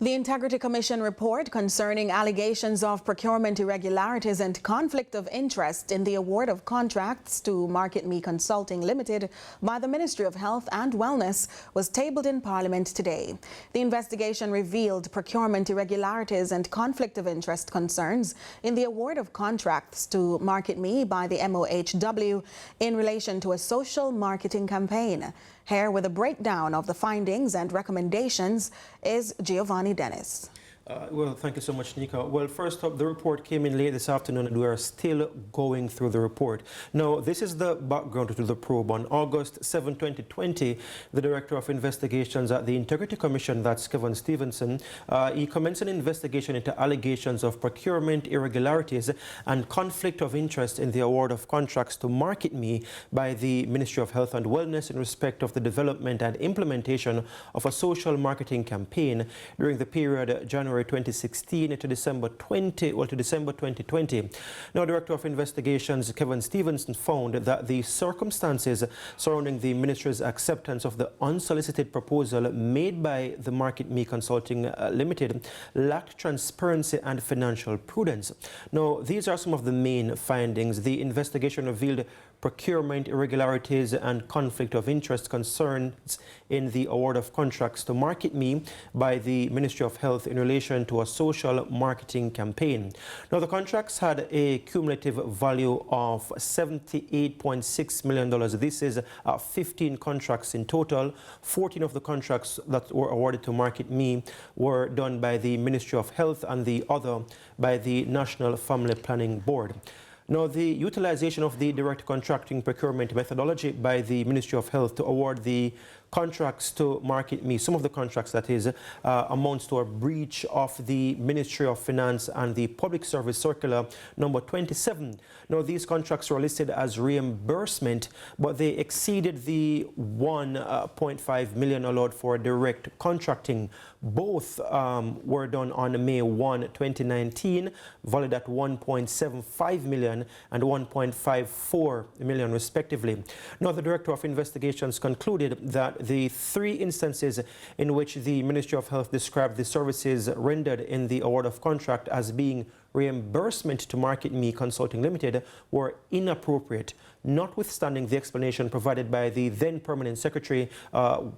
The Integrity Commission report concerning allegations of procurement irregularities and conflict of interest in the award of contracts to Market Me Consulting Limited by the Ministry of Health and Wellness was tabled in Parliament today. The investigation revealed procurement irregularities and conflict of interest concerns in the award of contracts to Market Me by the MOHW in relation to a social marketing campaign. Here with a breakdown of the findings and recommendations is Giovanni Dennis. Well, thank you so much, Nika. Well, first up, the report came in late this afternoon and we are still going through the report. Now, this is the background to the probe. On August 7, 2020, the Director of Investigations at the Integrity Commission, that's Kevin Stevenson, he commenced an investigation into allegations of procurement irregularities and conflict of interest in the award of contracts to Market Me by the Ministry of Health and Wellness in respect of the development and implementation of a social marketing campaign during the period January 2016 to December 2020. Now, Director of Investigations Kevin Stevenson found that the circumstances surrounding the Ministry's acceptance of the unsolicited proposal made by the Market Me Consulting Limited lacked transparency and financial prudence. Now, these are some of the main findings. The investigation revealed procurement irregularities and conflict of interest concerns in the award of contracts to Market Me by the Ministry of Health in relation to a social marketing campaign. Now, the contracts had a cumulative value of $78.6 million. This is 15 contracts in total. 14 of the contracts that were awarded to Market Me were done by the Ministry of Health and the other by the National Family Planning Board. Now, the utilization of the direct contracting procurement methodology by the Ministry of Health to award the contracts to Market Me, some of the contracts that is, amounts to a breach of the Ministry of Finance and the Public Service Circular number 27. Now, these contracts were listed as reimbursement, but they exceeded the 1.5 million allowed for direct contracting. Both were done on May 1, 2019, valued at 1.75 million and 1.54 million respectively. Now, the Director of Investigations concluded that the three instances in which the Ministry of Health described the services rendered in the award of contract as being reimbursement to Market Me Consulting Limited were inappropriate, notwithstanding the explanation provided by the then Permanent Secretary,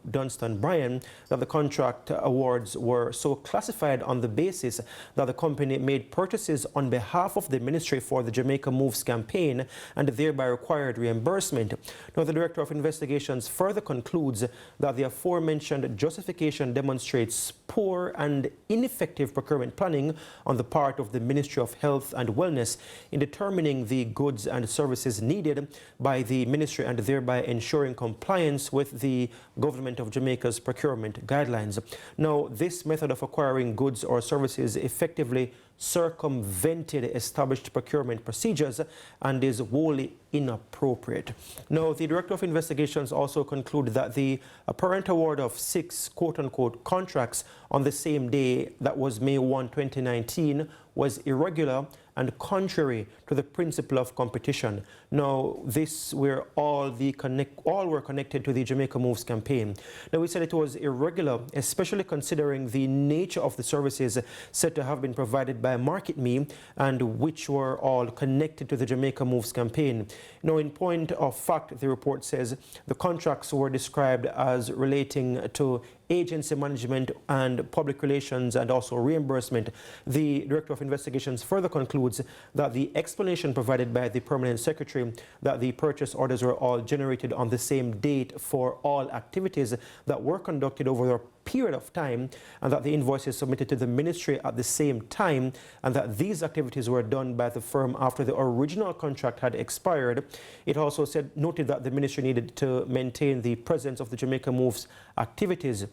Dunstan Bryan, that the contract awards were so classified on the basis that the company made purchases on behalf of the Ministry for the Jamaica Moves campaign and thereby required reimbursement. Now, the Director of Investigations further concludes that the aforementioned justification demonstrates poor and ineffective procurement planning on the part of the Ministry of Health and Wellness in determining the goods and services needed by the ministry and thereby ensuring compliance with the Government of Jamaica's procurement guidelines. Now, this method of acquiring goods or services effectively circumvented established procurement procedures and is wholly inappropriate. Now, the Director of Investigations also concluded that the apparent award of 6 quote-unquote contracts on the same day, that was May 1, 2019, was irregular and contrary to the principle of competition. Now, this were all were connected to the Jamaica Moves campaign. Now, we said it was irregular, especially considering the nature of the services said to have been provided by Market Me and which were all connected to the Jamaica Moves campaign. Now, in point of fact, the report says the contracts were described as relating to agency management and public relations and also reimbursement. The Director of Investigations further concludes that the explanation provided by the Permanent Secretary that the purchase orders were all generated on the same date for all activities that were conducted over a period of time and that the invoices submitted to the ministry at the same time and that these activities were done by the firm after the original contract had expired. It also noted that the ministry needed to maintain the presence of the Jamaica Moves activities.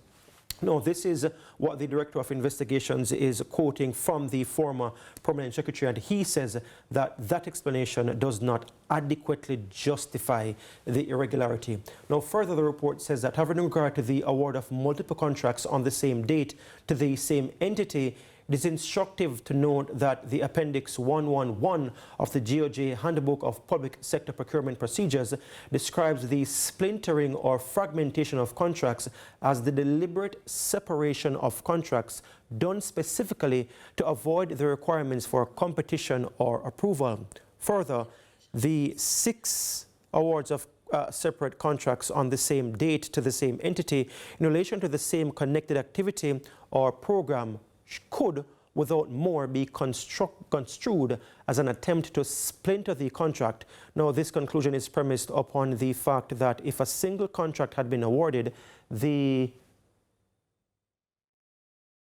No, this is what the Director of Investigations is quoting from the former Permanent Secretary, and he says that that explanation does not adequately justify the irregularity. Now, further, the report says that having regard to the award of multiple contracts on the same date to the same entity, it is instructive to note that the Appendix 111 of the GOJ Handbook of Public Sector Procurement Procedures describes the splintering or fragmentation of contracts as the deliberate separation of contracts done specifically to avoid the requirements for competition or approval. Further, the 6 awards of separate contracts on the same date to the same entity in relation to the same connected activity or program could, without more, be construed as an attempt to splinter the contract. Now, this conclusion is premised upon the fact that if a single contract had been awarded, the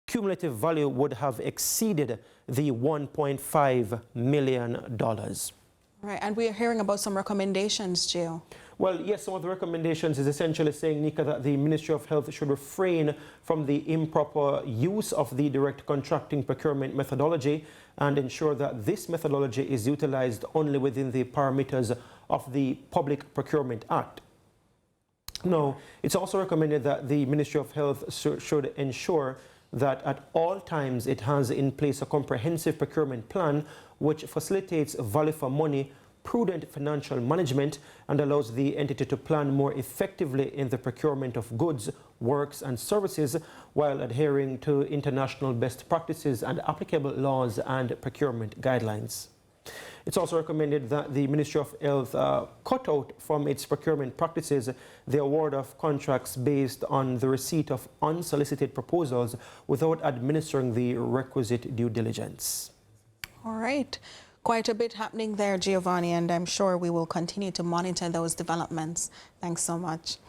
cumulative value would have exceeded the $1.5 million. Right, and we are hearing about some recommendations, Gio. Well, yes, some of the recommendations is essentially saying, Nika, that the Ministry of Health should refrain from the improper use of the direct contracting procurement methodology and ensure that this methodology is utilized only within the parameters of the Public Procurement Act. Now, it's also recommended that the Ministry of Health should ensure that at all times it has in place a comprehensive procurement plan which facilitates value for money, prudent financial management, and allows the entity to plan more effectively in the procurement of goods, works, and services while adhering to international best practices and applicable laws and procurement guidelines. It's also recommended that the Ministry of Health cut out from its procurement practices the award of contracts based on the receipt of unsolicited proposals without administering the requisite due diligence. All right. Quite a bit happening there, Giovanni, and I'm sure we will continue to monitor those developments. Thanks so much.